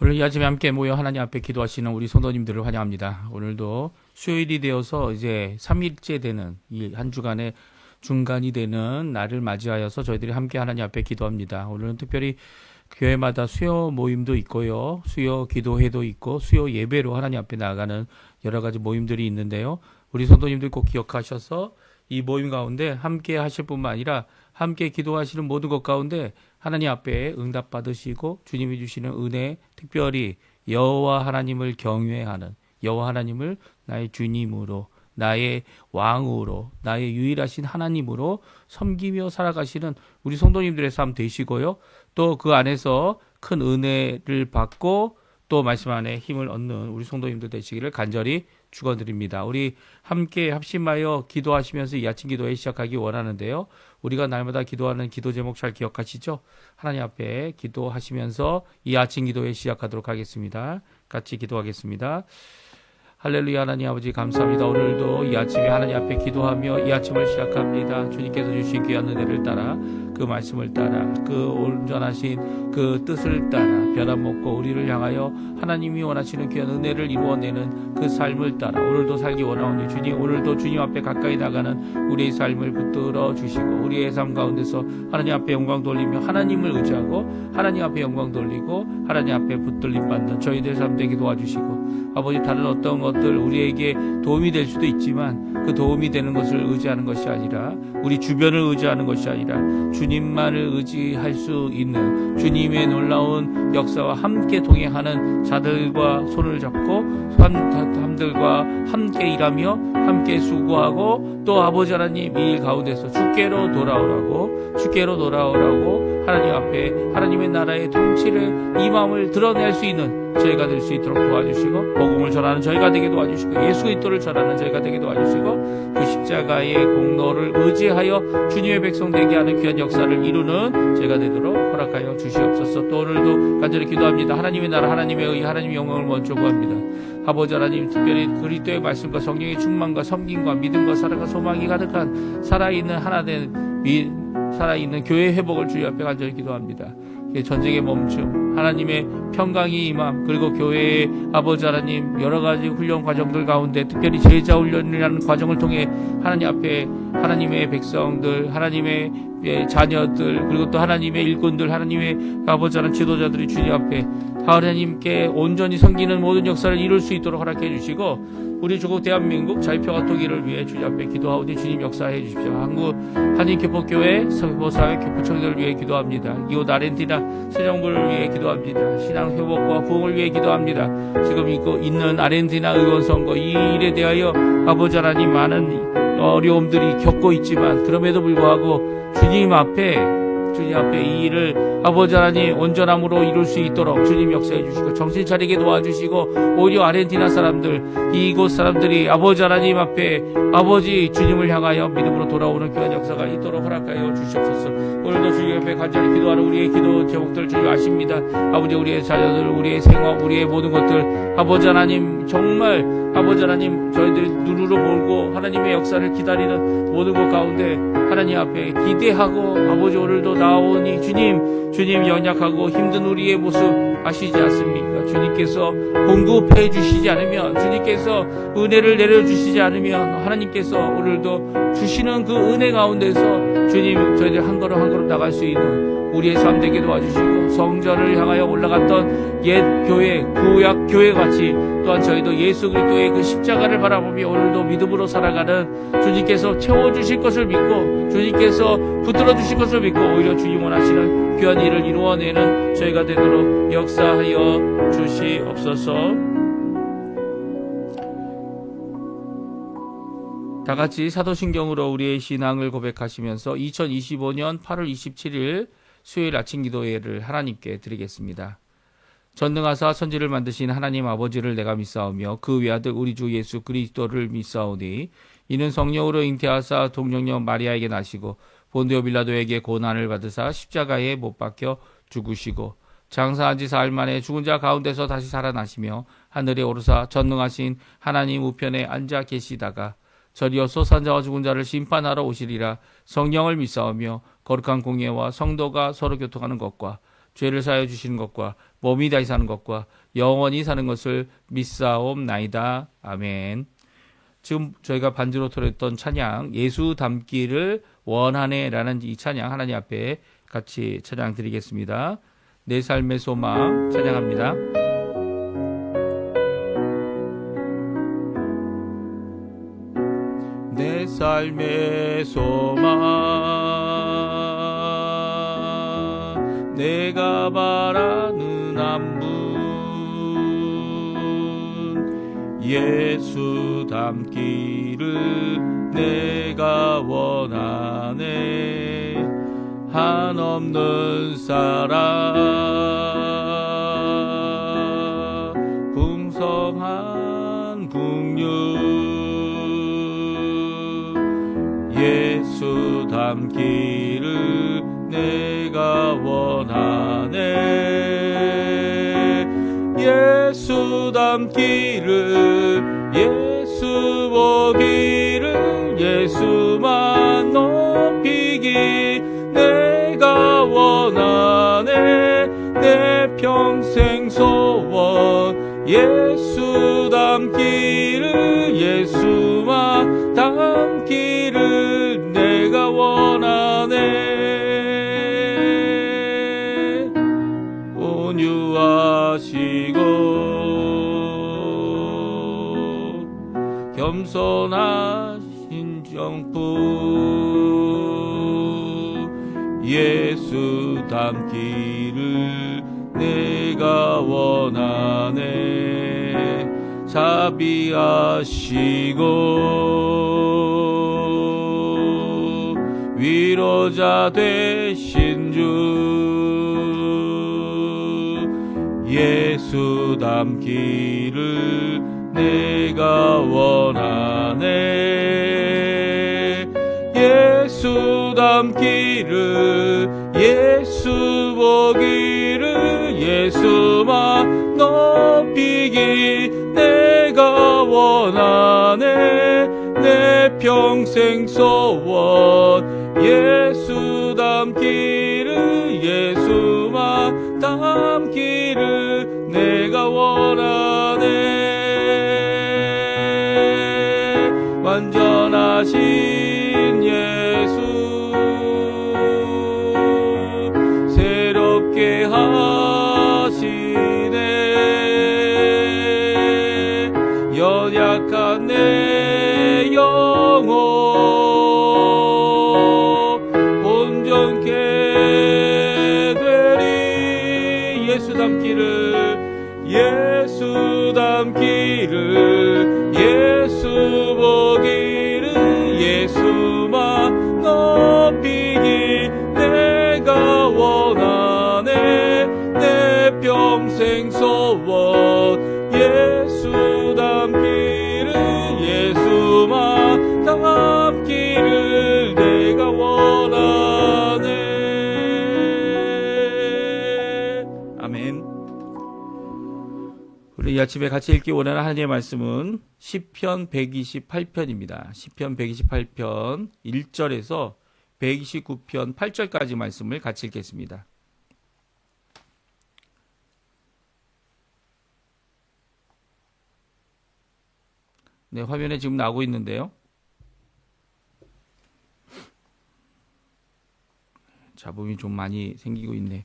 오늘 이 아침에 함께 모여 하나님 앞에 기도하시는 우리 성도님들을 환영합니다. 오늘도 수요일이 되어서 이제 3일째 되는 이 한 주간의 중간이 되는 날을 맞이하여서 저희들이 함께 하나님 앞에 기도합니다. 오늘은 특별히 교회마다 수요 모임도 있고요. 수요 기도회도 있고 수요 예배로 하나님 앞에 나아가는 여러 가지 모임들이 있는데요. 우리 성도님들 꼭 기억하셔서 이 모임 가운데 함께 하실 뿐만 아니라 함께 기도하시는 모든 것 가운데 하나님 앞에 응답 받으시고 주님이 주시는 은혜, 특별히 여호와 하나님을 경외하는, 여호와 하나님을 나의 주님으로, 나의 왕으로, 나의 유일하신 하나님으로 섬기며 살아가시는 우리 성도님들의 삶 되시고요. 또 그 안에서 큰 은혜를 받고 또 말씀 안에 힘을 얻는 우리 성도님들 되시기를 간절히 축원드립니다. 우리 함께 합심하여 기도하시면서 이 아침 기도회 시작하기 원하는데요. 우리가 날마다 기도하는 기도 제목 잘 기억하시죠? 하나님 앞에 기도하시면서 이 아침 기도회 시작하도록 하겠습니다. 같이 기도하겠습니다. 할렐루야. 하나님 아버지 감사합니다. 오늘도 이 아침에 하나님 앞에 기도하며 이 아침을 시작합니다. 주님께서 주신 귀한 은혜를 따라 그 말씀을 따라 그 온전하신 그 뜻을 따라 변함없고 우리를 향하여 하나님이 원하시는 귀한 은혜를 이루어내는 그 삶을 따라 오늘도 살기 원하오니 주님, 오늘도 주님 앞에 가까이 나가는 우리의 삶을 붙들어 주시고 우리의 삶 가운데서 하나님 앞에 영광 돌리며 하나님을 의지하고 하나님 앞에 영광 돌리고 하나님 앞에 붙들림 받는 저희들 삶 되게 도와주시고 아버지, 다른 어떤 것들 우리에게 도움이 될 수도 있지만 그 도움이 되는 것을 의지하는 것이 아니라 우리 주변을 의지하는 것이 아니라 주님만을 의지할 수 있는 주님의 놀라운 역사와 함께 동행하는 자들과 손을 잡고 사람들과 함께 일하며 함께 수고하고 또 아버지 하나님 이 일 가운데서 주께로 돌아오라고 하나님 앞에 하나님의 나라의 통치를 이 마음을 드러낼 수 있는 저희가 될 수 있도록 도와주시고 복음을 전하는 저희가 되게 도와주시고 예수 그리스도를 전하는 저희가 되게 도와주시고 그 십자가의 공로를 의지하여 주님의 백성 되게 하는 귀한 역사를 이루는 저희가 되도록 허락하여 주시옵소서. 또 오늘도 간절히 기도합니다. 하나님의 나라, 하나님의 의, 하나님의 영광을 먼저 구합니다. 아버지 하나님, 특별히 그리스도의 말씀과 성령의 충만과 섬김과 믿음과 사랑과 소망이 가득한 살아있는 하나된 살아있는 교회 회복을 주의 앞에 간절히 기도합니다. 전쟁의 멈춤, 하나님의 평강이 임함, 그리고 교회의 아버지 하나님 여러 가지 훈련 과정들 가운데 특별히 제자 훈련이라는 과정을 통해 하나님 앞에 하나님의 백성들, 하나님의 자녀들, 그리고 또 하나님의 일꾼들, 하나님의 아버지 하나님 지도자들이 주님 앞에 하나님께 온전히 섬기는 모든 역사를 이룰 수 있도록 허락해 주시고 우리 조국 대한민국 자유평화 통일을 위해 주님 앞에 기도하오니 주님 역사해 주십시오. 한국 한인교포교회 서교사회 교포청들을 위해 기도합니다. 이곳 아르헨티나 새 정부를 위해 기도합니다. 신앙 회복과 부흥을 위해 기도합니다. 지금 있는 아르헨티나 의원 선거 이 일에 대하여 아버지 하나님 많은 어려움들이 겪고 있지만 그럼에도 불구하고 주님 앞에 이 일을 아버지 하나님 온전함으로 이룰 수 있도록 주님 역사해 주시고 정신 차리게 도와주시고 오히려 아르헨티나 사람들, 이곳 사람들이 아버지 하나님 앞에 아버지 주님을 향하여 믿음으로 돌아오는 귀한 역사가 있도록 허락하여 주시옵소서. 오늘도 주님 앞에 간절히 기도하는 우리의 기도 제목들 주님 아십니다. 아버지, 우리의 자녀들, 우리의 생업, 우리의 모든 것들 아버지 하나님 정말 아버지 하나님 저희들이 눈으로 보고 하나님의 역사를 기다리는 모든 것 가운데 하나님 앞에 기대하고 아버지 오늘도 나오니 주님 연약하고 힘든 우리의 모습 아시지 않습니까? 주님께서 공급해 주시지 않으면, 주님께서 은혜를 내려주시지 않으면 하나님께서 오늘도 주시는 그 은혜 가운데서 주님 저희들 한 걸음 한 걸음 나갈 수 있는 우리의 삶 되게 도와주시고 성전을 향하여 올라갔던 옛 교회, 구약 교회 같이 또한 저희도 예수 그리스도의 그 십자가를 바라보며 오늘도 믿음으로 살아가는 주님께서 채워주실 것을 믿고 주님께서 붙들어 주실 것을 믿고 오히려 주님 원하시는 귀한 일을 이루어내는 저희가 되도록 역사하여 주시옵소서. 다 같이 사도신경으로 우리의 신앙을 고백하시면서 2025년 8월 27일 수요일 아침 기도회를 하나님께 드리겠습니다. 전능하사 천지를 만드신 하나님 아버지를 내가 믿사오며 그 외아들 우리 주 예수 그리스도를 믿사오니 이는 성령으로 잉태하사 동정녀 마리아에게 나시고 본디오 빌라도에게 고난을 받으사 십자가에 못 박혀 죽으시고 장사한 지 사흘 만에 죽은 자 가운데서 다시 살아나시며 하늘에 오르사 전능하신 하나님 우편에 앉아 계시다가 저리어 솟은 자와 죽은 자를 심판하러 오시리라. 성령을 믿사오며 거룩한 공예와 성도가 서로 교통하는 것과 죄를 사하여 주시는 것과 몸이 다시 사는 것과 영원히 사는 것을 믿사옵나이다. 아멘. 지금 저희가 반주로 들었던 찬양 예수 닮기를 원하네라는 이 찬양 하나님 앞에 같이 찬양 드리겠습니다. 내 삶의 소망 찬양합니다. 내 삶의 소망 내가 바라는 한 분 예수 닮기를 내가 원하네 한없는 사랑 풍성한 국률 예수 닮기를 내가 원하네 예수 닮기를 예수 보기를 예수만 높이기 내가 원하네 내 평생 소원 예수 닮기를 예수만 닮기를 내가 원하네 온유하시고 겸손하신 정품 예수 닮기를 내가 원하네 자비하시고 위로자 되신 주 예수 닮기를 내가 원하네 예수 닮기를 예수 보기를 예수만 높이기 내가 원하네 내 평생 소원 예수 닮기를 예수만 닮기를 내가 원하네 완전하신 예수 새롭게 하시네 연약한 내 영혼 온전케 되리 예수 닮기를 예수 닮기를 예수 보기를 예수만 높이기 내가 원하네 내 평생 소원 예수 닮기를 예수만 닮기를 내가 원하네 아멘. 우리 이 아침에 같이 읽기 원하는 하나님의 말씀은 시편 128편입니다. 시편 128편 1절에서 129편 8절까지 말씀을 같이 읽겠습니다. 네, 화면에 지금 나오고 있는데요. 잡음이 좀 많이 생기고 있네요.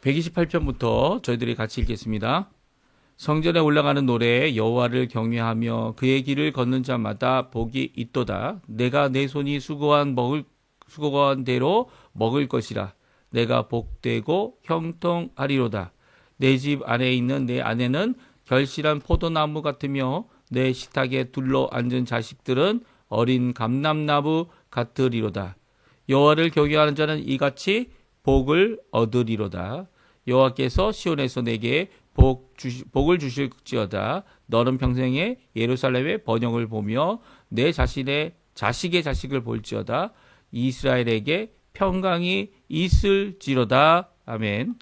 128편부터 저희들이 같이 읽겠습니다. 성전에 올라가는 노래에 여호와를 경외하며 그의 길을 걷는 자마다 복이 있도다. 내가 내 손이 수고한 대로 먹을 것이라. 내가 복되고 형통하리로다. 내 집 안에 있는 내 아내는 결실한 포도나무 같으며 내 식탁에 둘러 앉은 자식들은 어린 감람나무 같으리로다. 여호와를 경외하는 자는 이같이 복을 얻으리로다. 여호와께서 시온에서 내게 복을 주실지어다. 너는 평생에 예루살렘의 번영을 보며 내 자식의 자식을 볼지어다. 이스라엘에게 평강이 있을지로다. 아멘.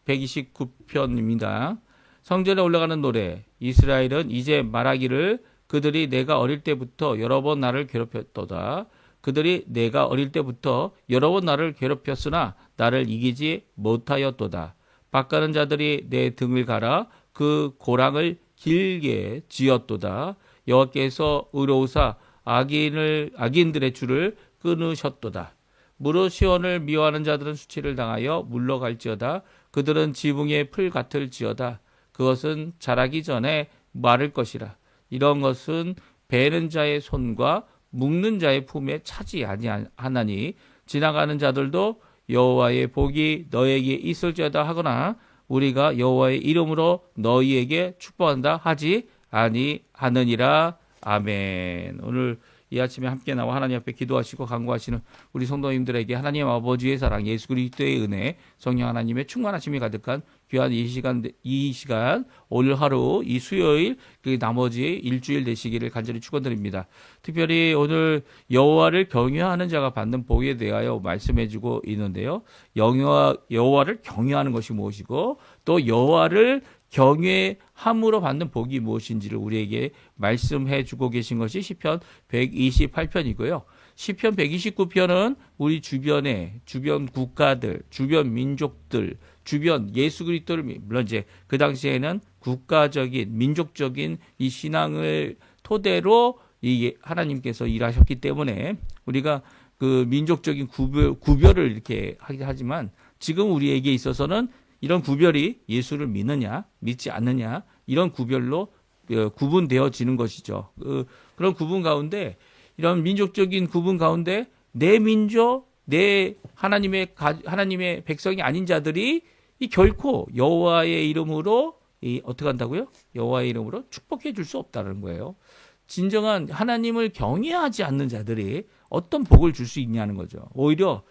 129편입니다. 성전에 올라가는 노래. 이스라엘은 이제 말하기를 그들이 내가 어릴 때부터 여러 번 나를 괴롭혔도다. 그들이 내가 어릴 때부터 여러 번 나를 괴롭혔으나 나를 이기지 못하였도다. 밭가는 자들이 내 등을 갈아 그 고랑을 길게 지었도다. 여호와께서 의로우사 악인들의 줄을 끊으셨도다. 무릇 시온을 미워하는 자들은 수치를 당하여 물러갈지어다. 그들은 지붕의 풀 같을지어다. 그것은 자라기 전에 마를 것이라. 이런 것은 베는 자의 손과 묶는 자의 품에 차지 아니하나니 지나가는 자들도 여호와의 복이 너에게 있을지어다 하거나 우리가 여호와의 이름으로 너희에게 축복한다 하지 아니하느니라. 아멘. 오늘 이 아침에 함께 나와 하나님 앞에 기도하시고 간구하시는 우리 성도님들에게 하나님 아버지의 사랑, 예수 그리스도의 은혜, 성령 하나님의 충만하심이 가득한 귀한 이 시간 오늘 하루 이 수요일 그 나머지 일주일 되시기를 간절히 축원드립니다. 특별히 오늘 여호와를 경외하는 자가 받는 복에 대하여 말씀해주고 있는데요. 여호와를 경외하는 것이 무엇이고 또 여호와를 경외함으로 받는 복이 무엇인지를 우리에게 말씀해 주고 계신 것이 시편 128편이고요. 시편 129편은 우리 주변 국가들, 주변 민족들, 주변 예수 그리스도를 물론 이제 그 당시에는 국가적인 민족적인 이 신앙을 토대로 이 하나님께서 일하셨기 때문에 우리가 그 민족적인 구별을 이렇게 하지만 지금 우리에게 있어서는 이런 구별이 예수를 믿느냐 믿지 않느냐 이런 구별로 구분되어지는 것이죠. 그런 구분 가운데 이런 민족적인 구분 가운데 내 민족, 내 하나님의 백성이 아닌 자들이 이 결코 여호와의 이름으로 어떻게 한다고요? 여호와의 이름으로 축복해 줄 수 없다는 거예요. 진정한 하나님을 경외하지 않는 자들이 어떤 복을 줄 수 있냐는 거죠. 오히려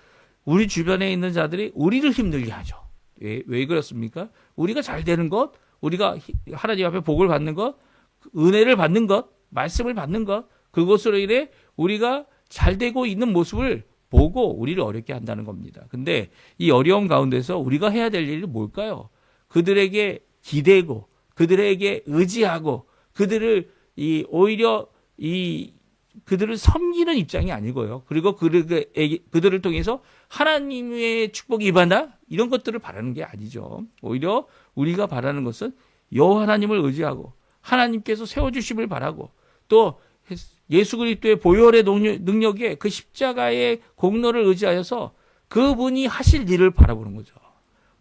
우리 주변에 있는 자들이 우리를 힘들게 하죠. 왜 그렇습니까? 우리가 잘 되는 것, 우리가 하나님 앞에 복을 받는 것, 은혜를 받는 것, 말씀을 받는 것, 그것으로 인해 우리가 잘 되고 있는 모습을 보고 우리를 어렵게 한다는 겁니다. 근데 이 어려움 가운데서 우리가 해야 될 일이 뭘까요? 그들에게 기대고, 그들에게 의지하고, 오히려 그들을 섬기는 입장이 아니고요. 그리고 그들을 통해서 하나님의 축복이 임한다? 이런 것들을 바라는 게 아니죠. 오히려 우리가 바라는 것은 여호와 하나님을 의지하고 하나님께서 세워주심을 바라고 또 예수 그리스도의 보혈의 능력에 그 십자가의 공로를 의지하여서 그분이 하실 일을 바라보는 거죠.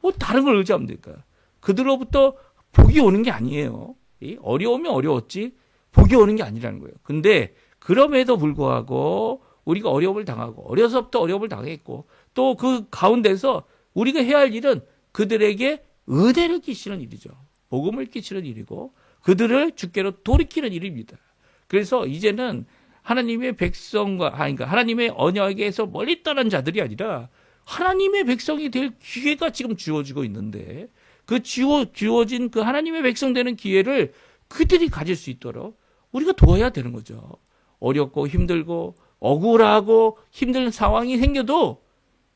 뭐 다른 걸 의지하면 될까요? 그들로부터 복이 오는 게 아니에요. 어려우면 어려웠지 복이 오는 게 아니라는 거예요. 근데 그럼에도 불구하고 우리가 어려움을 당하고 어려서부터 어려움을 당했고 또 그 가운데서 우리가 해야 할 일은 그들에게 은혜를 끼치는 일이죠. 복음을 끼치는 일이고 그들을 주께로 돌이키는 일입니다. 그래서 이제는 하나님의 백성과 그러니까 하나님의 언약에서 멀리 떠난 자들이 아니라 하나님의 백성이 될 기회가 지금 주어지고 있는데 그 주어진 그 하나님의 백성 되는 기회를 그들이 가질 수 있도록 우리가 도와야 되는 거죠. 어렵고 힘들고 억울하고 힘든 상황이 생겨도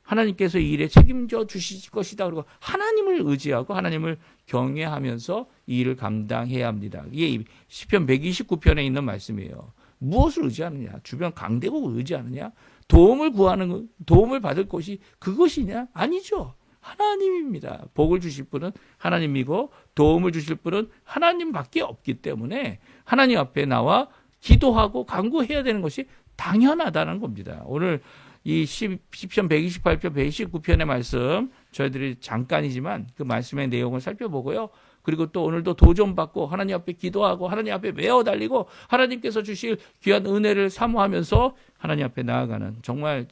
하나님께서 이 일에 책임져 주실 것이다. 그리고 하나님을 의지하고 하나님을 경외하면서 이 일을 감당해야 합니다. 이게 시편 129편에 있는 말씀이에요. 무엇을 의지하느냐? 주변 강대국을 의지하느냐? 도움을 받을 곳이 그것이냐? 아니죠. 하나님입니다. 복을 주실 분은 하나님이고 도움을 주실 분은 하나님밖에 없기 때문에 하나님 앞에 나와 기도하고 간구해야 되는 것이 당연하다는 겁니다. 오늘 이 시편 128편, 129편의 말씀 저희들이 잠깐이지만 그 말씀의 내용을 살펴보고요. 그리고 또 오늘도 도전받고 하나님 앞에 기도하고 하나님 앞에 메어 달리고 하나님께서 주실 귀한 은혜를 사모하면서 하나님 앞에 나아가는 정말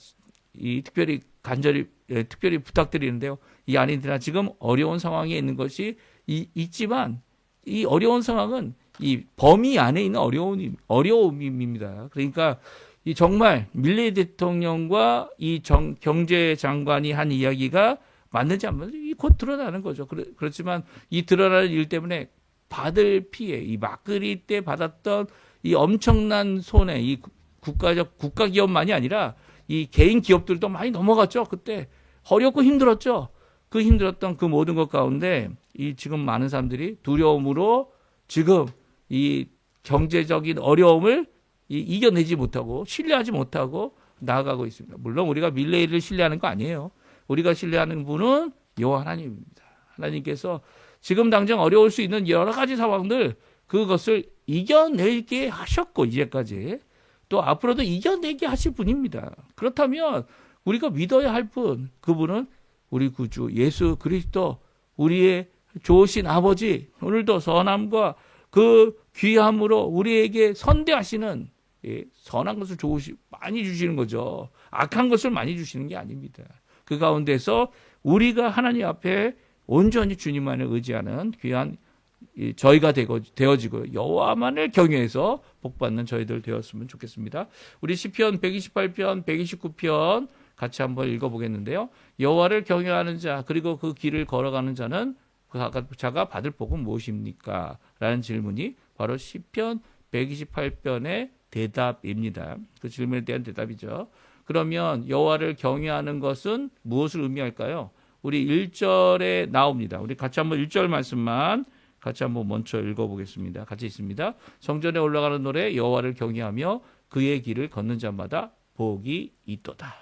이 특별히 부탁드리는데요. 이 아이들아 지금 어려운 상황에 있는 것이 있지만 이 어려운 상황은 이 범위 안에 있는 어려움입니다. 그러니까 이 정말 밀레이 대통령과 이 경제장관이 한 이야기가 맞는지 안 맞는지 곧 드러나는 거죠. 그렇지만 이 드러나는 일 때문에 받을 피해, 이 막걸리 때 받았던 이 엄청난 손해, 이 국가 기업만이 아니라 이 개인 기업들도 많이 넘어갔죠. 그때 어렵고 힘들었죠. 그 힘들었던 그 모든 것 가운데 이 지금 많은 사람들이 두려움으로 지금 이 경제적인 어려움을 이겨내지 못하고 신뢰하지 못하고 나아가고 있습니다. 물론 우리가 밀레이를 신뢰하는 거 아니에요. 우리가 신뢰하는 분은 여호와 하나님입니다. 하나님께서 지금 당장 어려울 수 있는 여러 가지 상황들 그것을 이겨내게 하셨고 이제까지 또 앞으로도 이겨내게 하실 분입니다. 그렇다면 우리가 믿어야 할 분, 그분은 우리 구주 예수 그리스도, 우리의 좋으신 아버지, 오늘도 선함과 그 귀함으로 우리에게 선대하시는 선한 것을 많이 주시는 거죠. 악한 것을 많이 주시는 게 아닙니다. 그 가운데서 우리가 하나님 앞에 온전히 주님만을 의지하는 귀한 저희가 되어지고 여호와만을 경외해서 복받는 저희들 되었으면 좋겠습니다. 우리 시편 128편, 129편 같이 한번 읽어보겠는데요. 여호와를 경외하는 자 그리고 그 길을 걸어가는 자는 그 자가 받을 복은 무엇입니까? 라는 질문이 바로 시편 128편의 대답입니다. 그 질문에 대한 대답이죠. 그러면 여호와를 경외하는 것은 무엇을 의미할까요? 우리 1절에 나옵니다. 우리 같이 한번 1절 말씀만 같이 한번 먼저 읽어보겠습니다. 같이 있습니다. 성전에 올라가는 노래 여호와를 경외하며 그의 길을 걷는 자마다 복이 있도다.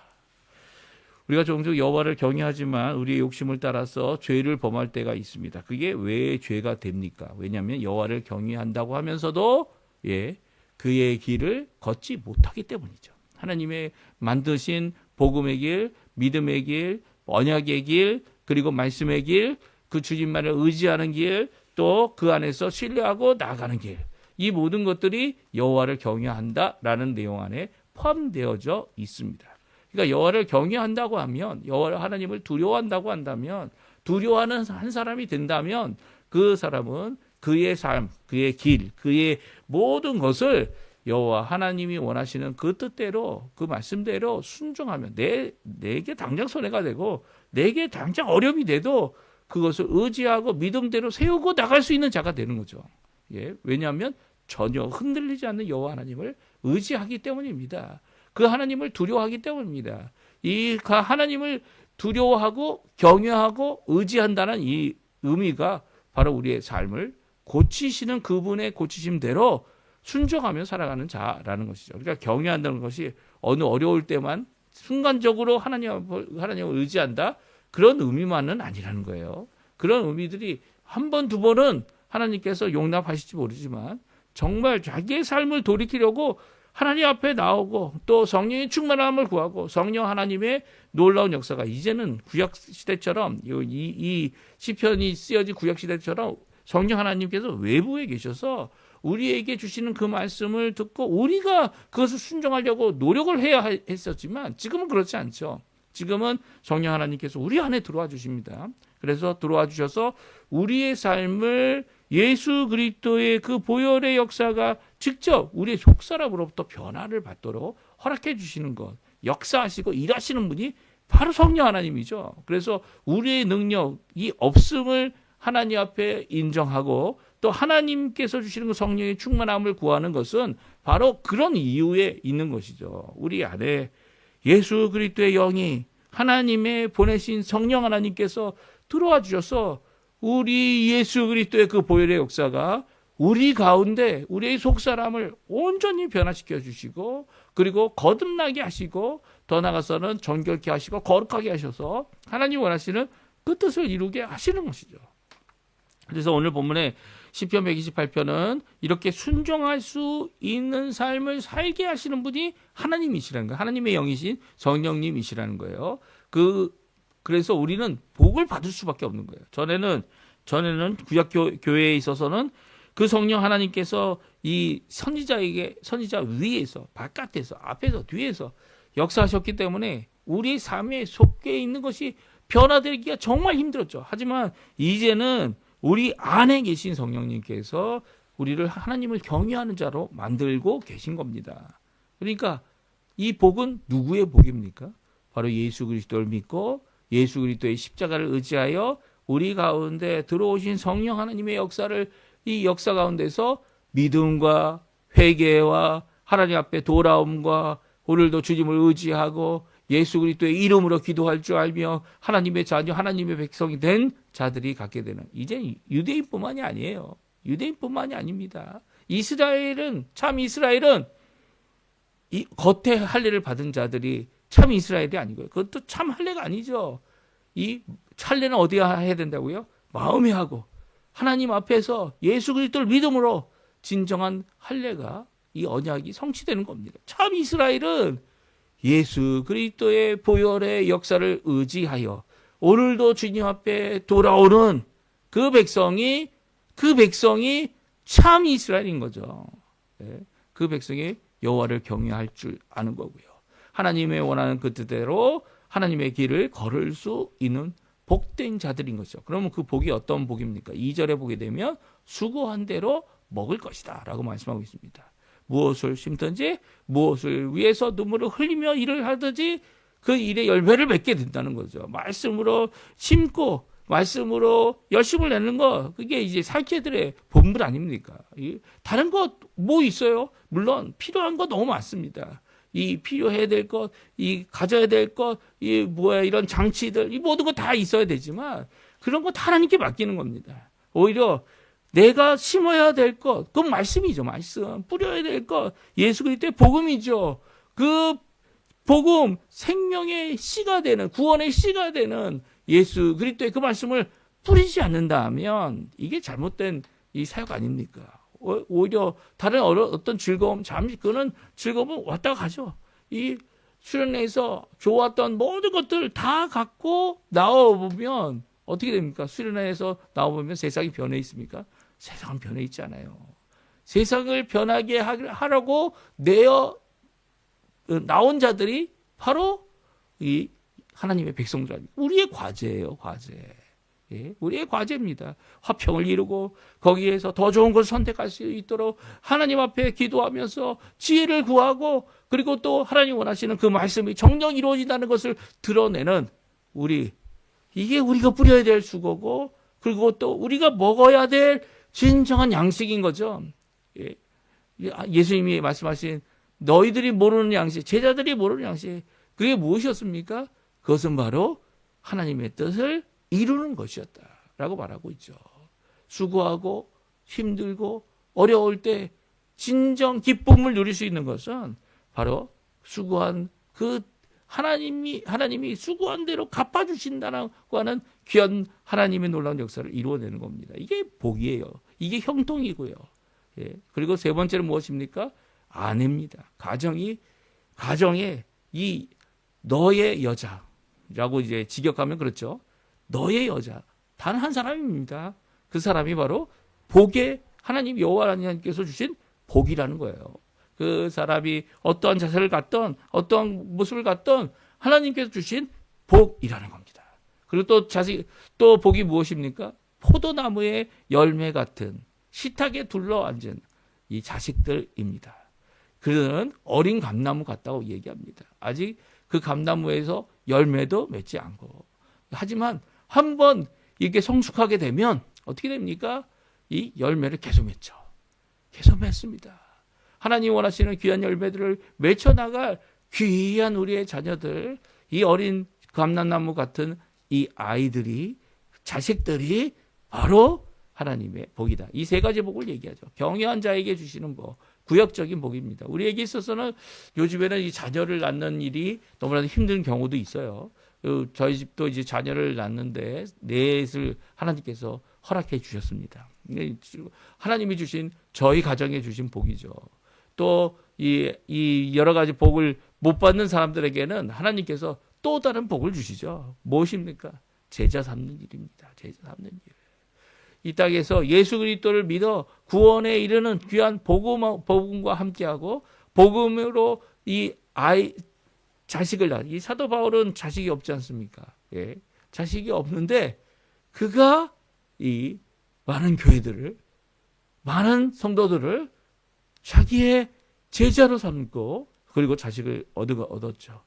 우리가 종종 여호와를 경외하지만 우리의 욕심을 따라서 죄를 범할 때가 있습니다. 그게 왜 죄가 됩니까? 왜냐하면 여호와를 경외한다고 하면서도 그의 길을 걷지 못하기 때문이죠. 하나님의 만드신 복음의 길, 믿음의 길, 언약의 길, 그리고 말씀의 길, 그 주님만을 의지하는 길, 또 그 안에서 신뢰하고 나아가는 길, 이 모든 것들이 여호와를 경외한다라는 내용 안에 포함되어져 있습니다. 그러니까 여호와를 경외한다고 하면, 여호와 하나님을 두려워한다고 한다면, 두려워하는 한 사람이 된다면 그 사람은 그의 삶, 그의 길, 그의 모든 것을 여호와 하나님이 원하시는 그 뜻대로, 그 말씀대로 순종하면 내게 당장 손해가 되고 내게 당장 어려움이 돼도 그것을 의지하고 믿음대로 세우고 나갈 수 있는 자가 되는 거죠. 왜냐하면 전혀 흔들리지 않는 여호와 하나님을 의지하기 때문입니다. 그 하나님을 두려워하기 때문입니다. 이 하나님을 두려워하고 경외하고 의지한다는 이 의미가 바로 우리의 삶을 고치시는 그분의 고치심대로 순종하며 살아가는 자라는 것이죠. 그러니까 경외한다는 것이 어느 어려울 때만 순간적으로 하나님을 의지한다, 그런 의미만은 아니라는 거예요. 그런 의미들이 한 번, 두 번은 하나님께서 용납하실지 모르지만 정말 자기의 삶을 돌이키려고 하나님 앞에 나오고 또 성령의 충만함을 구하고 성령 하나님의 놀라운 역사가 이제는 구약시대처럼 이 시편이 쓰여진 구약시대처럼 성령 하나님께서 외부에 계셔서 우리에게 주시는 그 말씀을 듣고 우리가 그것을 순종하려고 노력을 해야 했었지만 지금은 그렇지 않죠. 지금은 성령 하나님께서 우리 안에 들어와 주십니다. 그래서 들어와 주셔서 우리의 삶을 예수 그리스도의 그 보혈의 역사가 직접 우리의 속사람으로부터 변화를 받도록 허락해 주시는 것, 역사하시고 일하시는 분이 바로 성령 하나님이죠. 그래서 우리의 능력이 없음을 하나님 앞에 인정하고 또 하나님께서 주시는 그 성령의 충만함을 구하는 것은 바로 그런 이유에 있는 것이죠. 우리 안에 예수 그리스도의 영이 하나님의 보내신 성령 하나님께서 들어와 주셔서 우리 예수 그리스도의 그 보혈의 역사가 우리 가운데 우리의 속사람을 온전히 변화시켜 주시고 그리고 거듭나게 하시고 더 나아가서는 정결케 하시고 거룩하게 하셔서 하나님 원하시는 그 뜻을 이루게 하시는 것이죠. 그래서 오늘 본문에 시편 128편은 이렇게 순종할 수 있는 삶을 살게 하시는 분이 하나님이시라는 거예요. 하나님의 영이신 성령님이시라는 거예요. 그래서 우리는 복을 받을 수밖에 없는 거예요. 전에는 구약 교회에 있어서는 그 성령 하나님께서 이 선지자 위에서, 바깥에서, 앞에서, 뒤에서 역사하셨기 때문에 우리 삶에 속해 있는 것이 변화되기가 정말 힘들었죠. 하지만 이제는 우리 안에 계신 성령님께서 우리를 하나님을 경외하는 자로 만들고 계신 겁니다. 그러니까 이 복은 누구의 복입니까? 바로 예수 그리스도를 믿고 예수 그리스도의 십자가를 의지하여 우리 가운데 들어오신 성령 하나님의 역사를 이 역사 가운데서 믿음과 회개와 하나님 앞에 돌아옴과 오늘도 주님을 의지하고 예수 그리스도의 이름으로 기도할 줄 알며 하나님의 자녀, 하나님의 백성이 된 자들이 갖게 되는, 이제 유대인뿐만이 아니에요. 유대인뿐만이 아닙니다. 이스라엘은 이 겉에 할례를 받은 자들이 참 이스라엘이 아니고요. 그것도 참 할례가 아니죠. 이 할례는 어디에 해야 된다고요? 마음에 하고 하나님 앞에서 예수 그리스도를 믿음으로 진정한 할례가 이 언약이 성취되는 겁니다. 참 이스라엘은 예수 그리스도의 보혈의 역사를 의지하여 오늘도 주님 앞에 돌아오는 그 백성이 참 이스라엘인 거죠. 그 백성이 여호와를 경외할 줄 아는 거고요. 하나님의 원하는 그 뜻대로 하나님의 길을 걸을 수 있는 복된 자들인 거죠. 그러면 그 복이 어떤 복입니까? 2절에 보게 되면 수고한 대로 먹을 것이다 라고 말씀하고 있습니다. 무엇을 심든지 무엇을 위해서 눈물을 흘리며 일을 하든지 그 일의 열매를 맺게 된다는 거죠. 말씀으로 심고 말씀으로 열심을 내는 거, 그게 이제 살게들의 본분 아닙니까? 다른 것 뭐 있어요? 물론 필요한 거 너무 많습니다. 이 필요해야 될 것, 이 가져야 될 것, 이런 장치들, 이 모든 거 다 있어야 되지만 그런 거 다 하나님께 맡기는 겁니다. 오히려 내가 심어야 될 것, 그건 말씀이죠, 말씀. 뿌려야 될 것, 예수 그리스도의 복음이죠. 그 복음, 생명의 씨가 되는, 구원의 씨가 되는 예수 그리스도의 그 말씀을 뿌리지 않는다면 이게 잘못된 이 사역 아닙니까? 오히려 다른 어떤 즐거움, 잠시 그는 즐거움은 왔다가 가죠. 이 수련회에서 좋았던 모든 것들 다 갖고 나와보면 어떻게 됩니까? 수련회에서 나와보면 세상이 변해 있습니까? 세상은 변해 있지 않아요. 세상을 변하게 하라고 나온 자들이 바로 이 하나님의 백성들 아닙니까? 우리의 과제예요, 과제. 예, 우리의 과제입니다. 화평을 이루고 거기에서 더 좋은 것을 선택할 수 있도록 하나님 앞에 기도하면서 지혜를 구하고 그리고 또 하나님 원하시는 그 말씀이 정녕 이루어진다는 것을 드러내는 이게 우리가 뿌려야 될 수고고 그리고 또 우리가 먹어야 될 진정한 양식인 거죠. 예, 예수님이 말씀하신 너희들이 모르는 양식, 제자들이 모르는 양식, 그게 무엇이었습니까? 그것은 바로 하나님의 뜻을 이루는 것이었다라고 말하고 있죠. 수고하고 힘들고 어려울 때 진정 기쁨을 누릴 수 있는 것은 바로 수고한 그 하나님이 수고한 대로 갚아주신다고 하는 귀한 하나님의 놀라운 역사를 이루어내는 겁니다. 이게 복이에요. 이게 형통이고요. 예. 그리고 세 번째는 무엇입니까? 아내입니다. 가정에 이 너의 여자라고 이제 직역하면 그렇죠. 너의 여자 단 한 사람입니다. 그 사람이 바로 복의 하나님 여호와 하나님께서 주신 복이라는 거예요. 그 사람이 어떠한 자세를 갖던 어떠한 모습을 갖던 하나님께서 주신 복이라는 겁니다. 그리고 또 복이 무엇입니까? 포도나무의 열매 같은 식탁에 둘러앉은 이 자식들입니다. 그들은 어린 감나무 같다고 얘기합니다. 아직 그 감나무에서 열매도 맺지 않고 하지만 한번 이게 성숙하게 되면 어떻게 됩니까? 이 열매를 계속 맺죠. 계속 맺습니다. 하나님 원하시는 귀한 열매들을 맺혀나갈 귀한 우리의 자녀들, 이 어린 감람나무 같은 이 아이들이, 자식들이 바로 하나님의 복이다. 이 세 가지 복을 얘기하죠. 경외한 자에게 주시는 복, 구역적인 복입니다. 우리에게 있어서는 요즘에는 이 자녀를 낳는 일이 너무나도 힘든 경우도 있어요. 저희 집도 이제 자녀를 낳는데 넷을 하나님께서 허락해 주셨습니다. 하나님이 주신 저희 가정에 주신 복이죠. 또 이 여러 가지 복을 못 받는 사람들에게는 하나님께서 또 다른 복을 주시죠. 무엇입니까? 제자 삼는 일입니다. 제자 삼는 일. 이 땅에서 예수 그리스도를 믿어 구원에 이르는 귀한 복음과 함께하고 복음으로 이 자식을 낳은 이 사도 바울은 자식이 없지 않습니까? 예. 자식이 없는데 그가 이 많은 교회들을 많은 성도들을 자기의 제자로 삼고 그리고 자식을 얻었죠.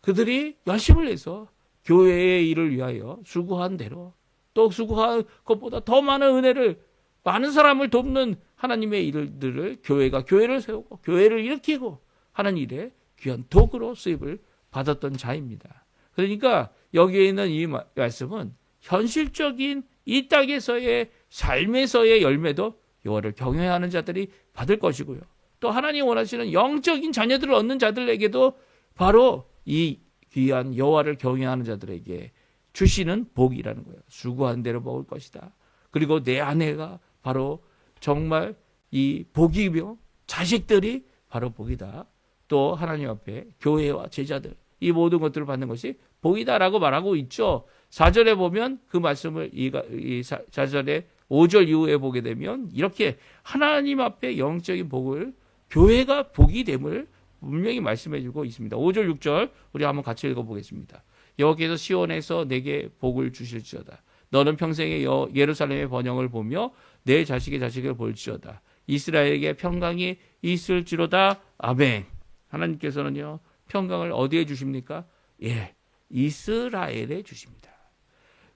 그들이 열심을 내서 교회의 일을 위하여 수고한 대로 또 수고한 것보다 더 많은 은혜를 많은 사람을 돕는 하나님의 일들을 교회가 교회를 세우고 교회를 일으키고 하는 일에 귀한 도구로 쓰임을 받았던 자입니다. 그러니까 여기에 있는 이 말씀은 현실적인 이 땅에서의 삶에서의 열매도 여호와를 경외하는 자들이 받을 것이고요. 또 하나님 원하시는 영적인 자녀들을 얻는 자들에게도 바로 이 귀한 여호와를 경외하는 자들에게 주시는 복이라는 거예요. 수고한 대로 먹을 것이다. 그리고 내 아내가 바로 정말 이 복이며 자식들이 바로 복이다. 또 하나님 앞에 교회와 제자들 이 모든 것들을 받는 것이 복이다라고 말하고 있죠. 4절에 보면 그 말씀을 이 4절에 5절 이후에 보게 되면 이렇게 하나님 앞에 영적인 복을 교회가 복이 됨을 분명히 말씀해 주고 있습니다. 5절 6절 우리 한번 같이 읽어보겠습니다. 여호와께서 시온에서 내게 복을 주실지어다. 너는 평생에 예루살렘의 번영을 보며 내 자식의 자식을 볼지어다. 이스라엘에게 평강이 있을지로다. 아멘. 하나님께서는요 평강을 어디에 주십니까? 예, 이스라엘에 주십니다.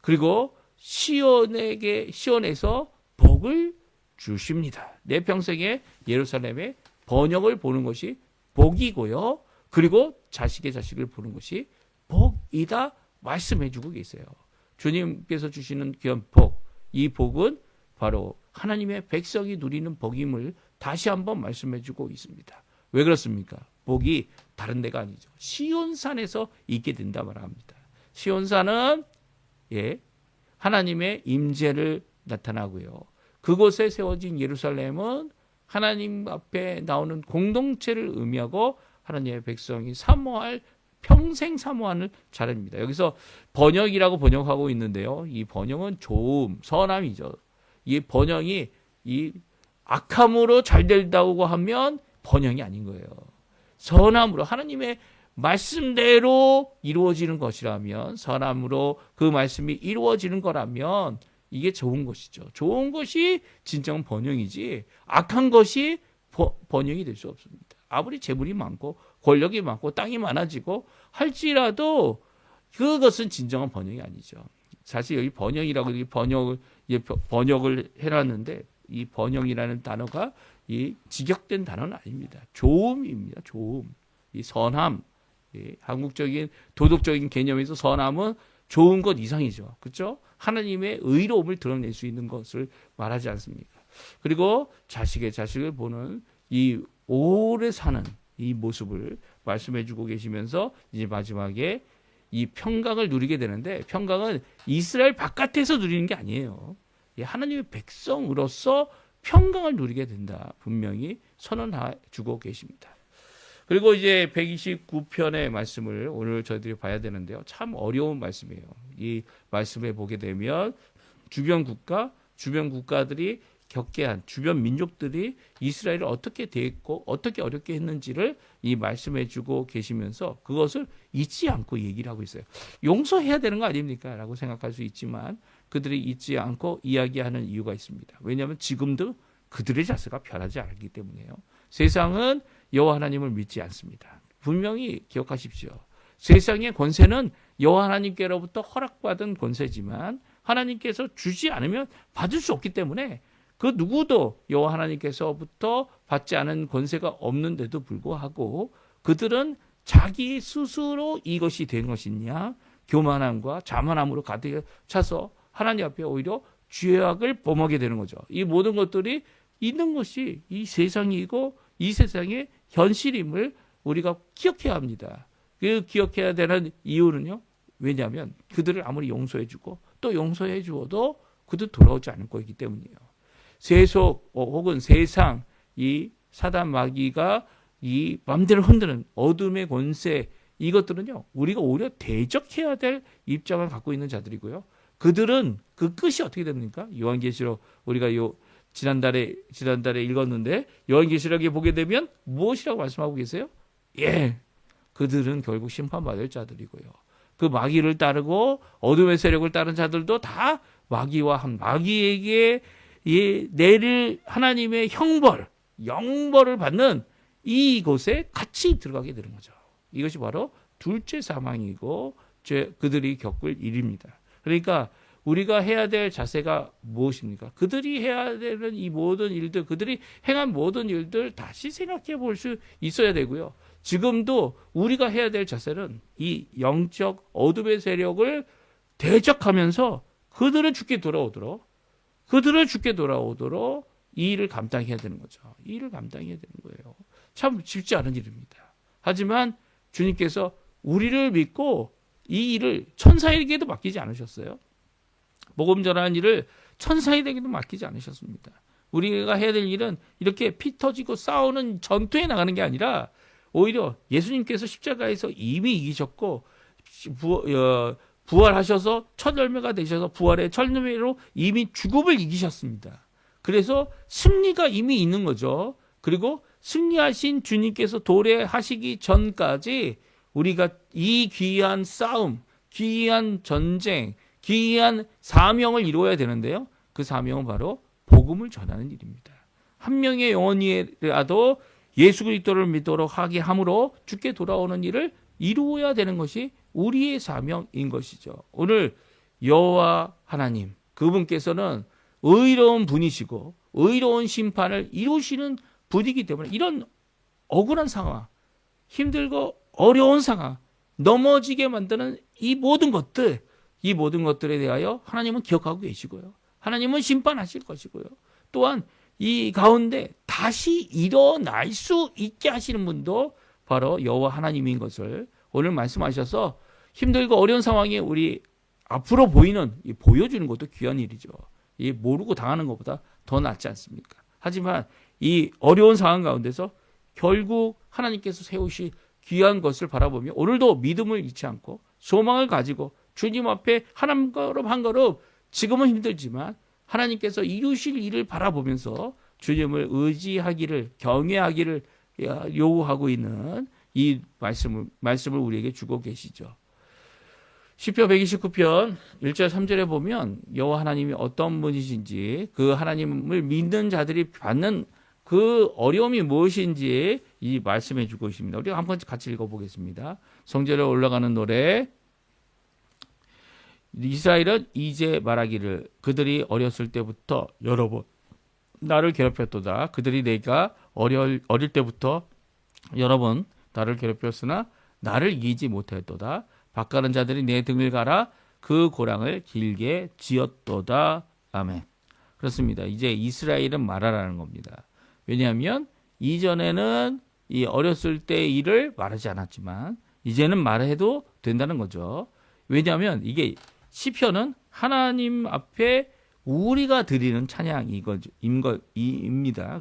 그리고 시온에서 복을 주십니다. 내 평생에 예루살렘의 번영을 보는 것이 복이고요. 그리고 자식의 자식을 보는 것이 복이다 말씀해 주고 계세요. 주님께서 주시는 귀한 복, 이 복은 바로 하나님의 백성이 누리는 복임을 다시 한번 말씀해 주고 있습니다. 왜 그렇습니까? 복이 다른 데가 아니죠. 시온산에서 있게 된다 말합니다. 시온산은 하나님의 임재를 나타나고요. 그곳에 세워진 예루살렘은 하나님 앞에 나오는 공동체를 의미하고 하나님의 백성이 평생 사모하는 자리입니다. 여기서 번영이라고 번역하고 있는데요. 이 번영은 좋음, 선함이죠. 이 번영이 이 악함으로 잘 된다고 하면 번영이 아닌 거예요. 선함으로 하나님의 말씀대로 이루어지는 것이라면, 선함으로 그 말씀이 이루어지는 거라면 이게 좋은 것이죠. 좋은 것이 진정한 번영이지 악한 것이 번영이 될 수 없습니다. 아무리 재물이 많고 권력이 많고 땅이 많아지고 할지라도 그것은 진정한 번영이 아니죠. 사실 여기 번영이라고 번역을 해놨는데 이 번영이라는 단어가 이 직역된 단어는 아닙니다. 좋음입니다. 좋음, 이 선함, 한국적인 도덕적인 개념에서 선함은 좋은 것 이상이죠. 그렇죠? 하나님의 의로움을 드러낼 수 있는 것을 말하지 않습니까? 그리고 자식의 자식을 보는 이 오래 사는 이 모습을 말씀해 주고 계시면서 이제 마지막에 이 평강을 누리게 되는데, 평강은 이스라엘 바깥에서 누리는 게 아니에요. 하나님의 백성으로서 평강을 누리게 된다. 분명히 선언해 주고 계십니다. 그리고 이제 129편의 말씀을 오늘 저희들이 봐야 되는데요. 참 어려운 말씀이에요. 이 말씀에 보게 되면 주변 국가들이 겪게 한 주변 민족들이 이스라엘을 어떻게 대했고 어떻게 어렵게 했는지를 이 말씀해 주고 계시면서 그것을 잊지 않고 얘기를 하고 있어요. 용서해야 되는 거 아닙니까? 라고 생각할 수 있지만 그들이 잊지 않고 이야기하는 이유가 있습니다. 왜냐하면 지금도 그들의 자세가 변하지 않기 때문이에요. 세상은 여호와 하나님을 믿지 않습니다. 분명히 기억하십시오. 세상의 권세는 여호와 하나님께로부터 허락받은 권세지만 하나님께서 주지 않으면 받을 수 없기 때문에 그 누구도 여호와 하나님께서부터 받지 않은 권세가 없는데도 불구하고 그들은 자기 스스로 이것이 된 것이냐 교만함과 자만함으로 가득 차서 하나님 앞에 오히려 죄악을 범하게 되는 거죠. 이 모든 것들이 있는 것이 이 세상이고 이 세상의 현실임을 우리가 기억해야 합니다. 그 기억해야 되는 이유는요. 왜냐하면 그들을 아무리 용서해주고 또 용서해주어도 그들 돌아오지 않을 거기 때문이에요. 세속 혹은 세상 이 사단 마귀가 이 맘대로 흔드는 어둠의 권세 이것들은요. 우리가 오히려 대적해야 될 입장을 갖고 있는 자들이고요. 그들은 그 끝이 어떻게 됩니까? 요한계시록 우리가 지난달에 읽었는데 요한계시록에 보게 되면 무엇이라고 말씀하고 계세요? 그들은 결국 심판받을 자들이고요. 그 마귀를 따르고 어둠의 세력을 따른 자들도 다 마귀에게 내릴 하나님의 영벌을 받는 이곳에 같이 들어가게 되는 거죠. 이것이 바로 둘째 사망이고 그들이 겪을 일입니다. 그러니까 우리가 해야 될 자세가 무엇입니까? 그들이 해야 되는 이 모든 일들, 그들이 행한 모든 일들 다시 생각해 볼 수 있어야 되고요. 지금도 우리가 해야 될 자세는 이 영적 어둠의 세력을 대적하면서 그들을 죽게 돌아오도록 이 일을 감당해야 되는 거죠. 이 일을 감당해야 되는 거예요. 참 쉽지 않은 일입니다. 하지만 주님께서 우리를 믿고 이 일을 천사에게도 맡기지 않으셨어요. 복음 전하는 일을 천사에게도 맡기지 않으셨습니다. 우리가 해야 될 일은 이렇게 피 터지고 싸우는 전투에 나가는 게 아니라 오히려 예수님께서 십자가에서 이미 이기셨고 부활하셔서 첫 열매가 되셔서 부활의 첫 열매로 이미 죽음을 이기셨습니다. 그래서 승리가 이미 있는 거죠. 그리고 승리하신 주님께서 도래하시기 전까지 우리가 이 귀한 싸움, 귀한 전쟁, 귀한 사명을 이루어야 되는데요. 그 사명은 바로 복음을 전하는 일입니다. 한 명의 영혼이라도 예수 그리스도를 믿도록 하게 함으로 주께 돌아오는 일을 이루어야 되는 것이 우리의 사명인 것이죠. 오늘 여호와 하나님, 그분께서는 의로운 분이시고 의로운 심판을 이루시는 분이기 때문에 이런 억울한 상황, 힘들고 어려운 상황, 넘어지게 만드는 이 모든 것들에 대하여 하나님은 기억하고 계시고요. 하나님은 심판하실 것이고요. 또한 이 가운데 다시 일어날 수 있게 하시는 분도 바로 여호와 하나님인 것을 오늘 말씀하셔서 힘들고 어려운 상황에 우리 앞으로 보여주는 것도 귀한 일이죠. 이 모르고 당하는 것보다 더 낫지 않습니까? 하지만 이 어려운 상황 가운데서 결국 하나님께서 세우신 귀한 것을 바라보며 오늘도 믿음을 잃지 않고 소망을 가지고 주님 앞에 한 걸음 한 걸음 지금은 힘들지만 하나님께서 이루실 일을 바라보면서 주님을 의지하기를 경외하기를 요구하고 있는 이 말씀을 우리에게 주고 계시죠. 시편 129편 1절 3절에 보면 여호와 하나님이 어떤 분이신지 그 하나님을 믿는 자들이 받는 그 어려움이 무엇인지 이 말씀해 주고 있습니다. 우리가 한번 같이 읽어보겠습니다. 성전에 올라가는 노래. 이스라엘은 이제 말하기를 그들이 어렸을 때부터 여러 번 나를 괴롭혔도다. 그들이 내가 어릴 때부터 여러 번 나를 괴롭혔으나 나를 이기지 못했도다. 밭가는 자들이 내 등을 갈아 그 고랑을 길게 지었도다. 아멘. 그렇습니다. 이제 이스라엘은 말하라는 겁니다. 왜냐하면 이전에는 이 어렸을 때의 일을 말하지 않았지만 이제는 말해도 된다는 거죠. 왜냐하면 이게 시편은 하나님 앞에 우리가 드리는 찬양입니다.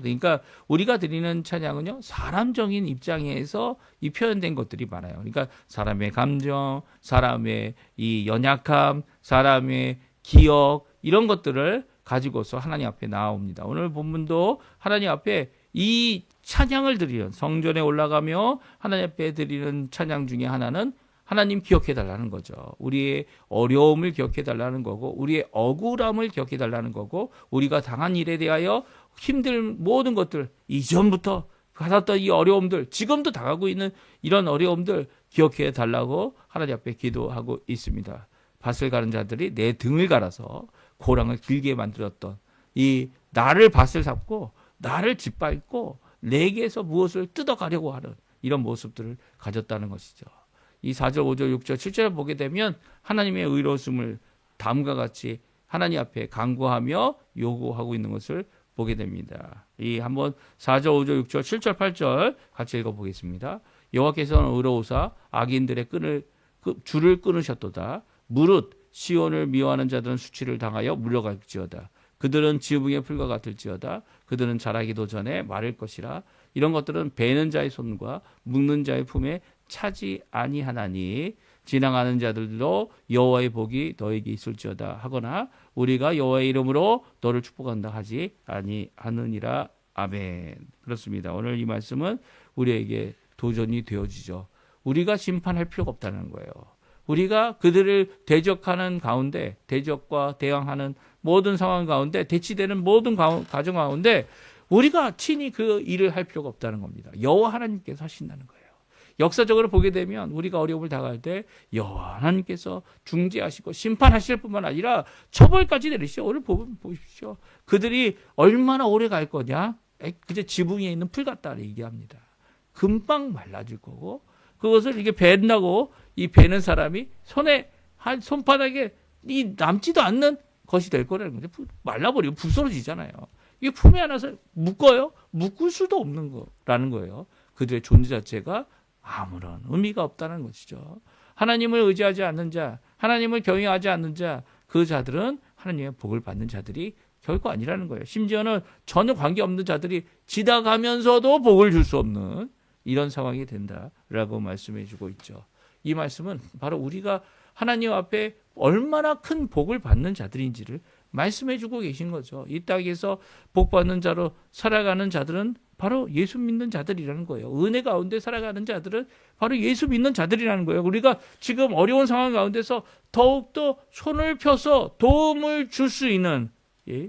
그러니까 우리가 드리는 찬양은요, 사람적인 입장에서 이 표현된 것들이 많아요. 그러니까 사람의 감정, 사람의 이 연약함, 사람의 기억, 이런 것들을 가지고서 하나님 앞에 나옵니다. 오늘 본문도 하나님 앞에 이 찬양을 드리는, 성전에 올라가며 하나님 앞에 드리는 찬양 중에 하나는 하나님 기억해 달라는 거죠. 우리의 어려움을 기억해 달라는 거고 우리의 억울함을 기억해 달라는 거고 우리가 당한 일에 대하여 힘든 모든 것들, 이전부터 받았던 이 어려움들, 지금도 당하고 있는 이런 어려움들 기억해 달라고 하나님 앞에 기도하고 있습니다. 밭을 가는 자들이 내 등을 갈아서 고랑을 길게 만들었던 이 나를 밭을 잡고 나를 짓밟고 내게서 무엇을 뜯어가려고 하는 이런 모습들을 가졌다는 것이죠. 이 4절, 5절, 6절, 7절을 보게 되면 하나님의 의로움을 다음과 같이 하나님 앞에 간구하며 요구하고 있는 것을 보게 됩니다. 이 한번 4절, 5절, 6절, 7절, 8절 같이 읽어보겠습니다. 여호와께서는 의로우사 악인들의 줄을 끊으셨도다. 무릇 시온을 미워하는 자들은 수치를 당하여 물러갈지어다. 그들은 지붕의 풀과 같을지어다. 그들은 자라기도 전에 마를 것이라. 이런 것들은 베는 자의 손과 묶는 자의 품에 차지 아니하나니 지나가는 자들도 여호와의 복이 너에게 있을지어다 하거나 우리가 여호와의 이름으로 너를 축복한다 하지 아니하느니라. 아멘. 그렇습니다. 오늘 이 말씀은 우리에게 도전이 되어지죠. 우리가 심판할 필요가 없다는 거예요. 우리가 그들을 대적하는 가운데, 대적과 대항하는 모든 상황 가운데, 대치되는 모든 가정 가운데 우리가 친히 그 일을 할 필요가 없다는 겁니다. 여호와 하나님께서 하신다는 거예요. 역사적으로 보게 되면 우리가 어려움을 당할 때 여호와 하나님께서 중재하시고 심판하실 뿐만 아니라 처벌까지 내리시죠. 오늘 보십시오. 그들이 얼마나 오래 갈 거냐? 그저 지붕에 있는 풀 같다 얘기합니다. 금방 말라질 거고 그것을 이게 벤다고 이 베는 사람이 손바닥에 이 남지도 않는 것이 될 거라는 거죠. 말라버리고 부스러지잖아요. 이게 품에 안아서 묶어요? 묶을 수도 없는 거라는 거예요. 그들의 존재 자체가 아무런 의미가 없다는 것이죠. 하나님을 의지하지 않는 자, 하나님을 경외하지 않는 자, 그 자들은 하나님의 복을 받는 자들이 결코 아니라는 거예요. 심지어는 전혀 관계없는 자들이 지나가면서도 복을 줄 수 없는 이런 상황이 된다라고 말씀해 주고 있죠. 이 말씀은 바로 우리가 하나님 앞에 얼마나 큰 복을 받는 자들인지를 말씀해 주고 계신 거죠. 이 땅에서 복 받는 자로 살아가는 자들은 바로 예수 믿는 자들이라는 거예요. 은혜 가운데 살아가는 자들은 바로 예수 믿는 자들이라는 거예요. 우리가 지금 어려운 상황 가운데서 더욱더 손을 펴서 도움을 줄 수 있는,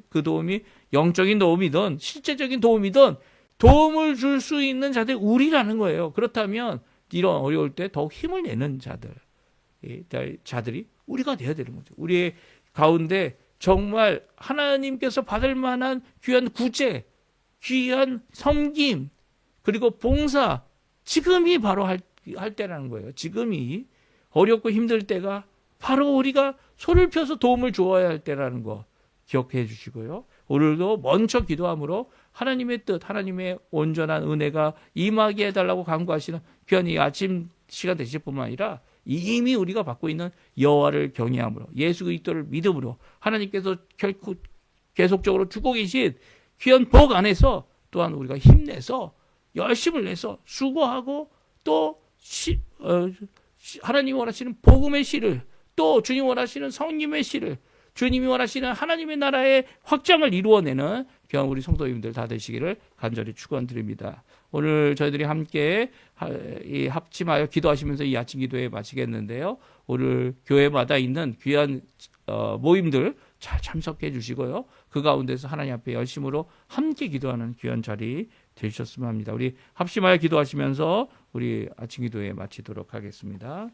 그 도움이 영적인 도움이든 실제적인 도움이든 도움을 줄 수 있는 자들이 우리라는 거예요. 그렇다면 이런 어려울 때 더욱 힘을 내는 자들이 우리가 되어야 되는 거죠. 우리의 가운데 정말 하나님께서 받을 만한 귀한 구제, 귀한 섬김, 그리고 봉사, 지금이 바로 할 때라는 거예요. 지금이 어렵고 힘들 때가 바로 우리가 손을 펴서 도움을 주어야 할 때라는 거 기억해 주시고요. 오늘도 먼저 기도함으로 하나님의 뜻, 하나님의 온전한 은혜가 임하게 해달라고 간구하시는 귀한 이 아침 시간 되실 뿐만 아니라 이미 우리가 받고 있는 여호와를 경외함으로, 예수 그리스도를 믿음으로 하나님께서 결코 계속적으로 주고 계신 귀한 복 안에서 또한 우리가 힘내서 열심을 내서 수고하고 또 하나님이 원하시는 복음의 씨를, 또 주님 원하시는 성님의 씨를, 주님이 원하시는 하나님의 나라의 확장을 이루어내는 귀한 우리 성도님들 다 되시기를 간절히 축원드립니다. 오늘 저희들이 함께 합심하여 기도하시면서 이 아침 기도에 마치겠는데요. 오늘 교회마다 있는 귀한 모임들 잘 참석해 주시고요. 그 가운데서 하나님 앞에 열심으로 함께 기도하는 귀한 자리 되셨으면 합니다. 우리 합심하여 기도하시면서 우리 아침 기도에 마치도록 하겠습니다.